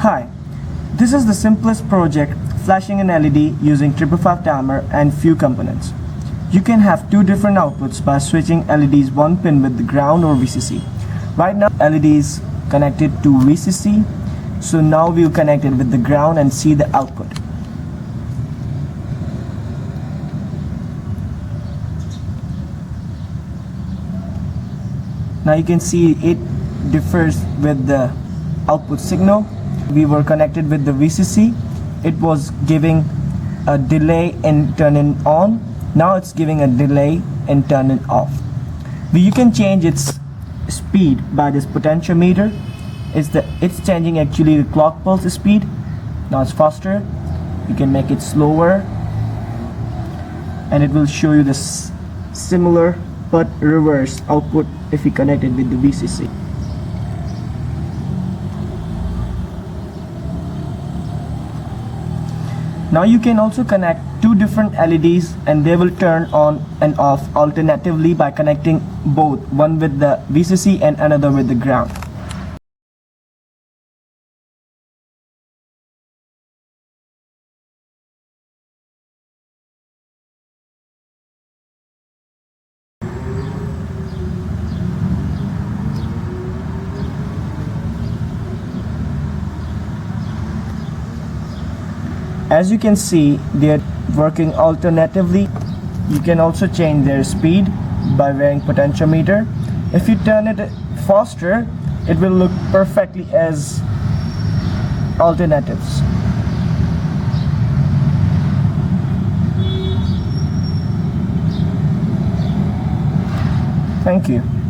Hi, this is the simplest project flashing an LED using 555 timer and few components. You can have two different outputs by switching LEDs one pin with the ground or VCC. Right now LED is connected to VCC, so now we'll connect it with the ground and see the output. Now you can see it differs with the output signal. We were connected with the VCC. It was giving a delay in turning on. Now it's giving a delay in turning off. You can change its speed by this potentiometer. It's changing actually the clock pulse speed. Now it's faster. You can make it slower, and it will show you this similar but reverse output if you connect it with the VCC. Now you can also connect two different LEDs and they will turn on and off alternatively by connecting both, one with the VCC and another with the ground. As you can see, they are working alternatively. You can also change their speed by varying potentiometer. If you turn it faster, it will look perfectly as alternatives. Thank you.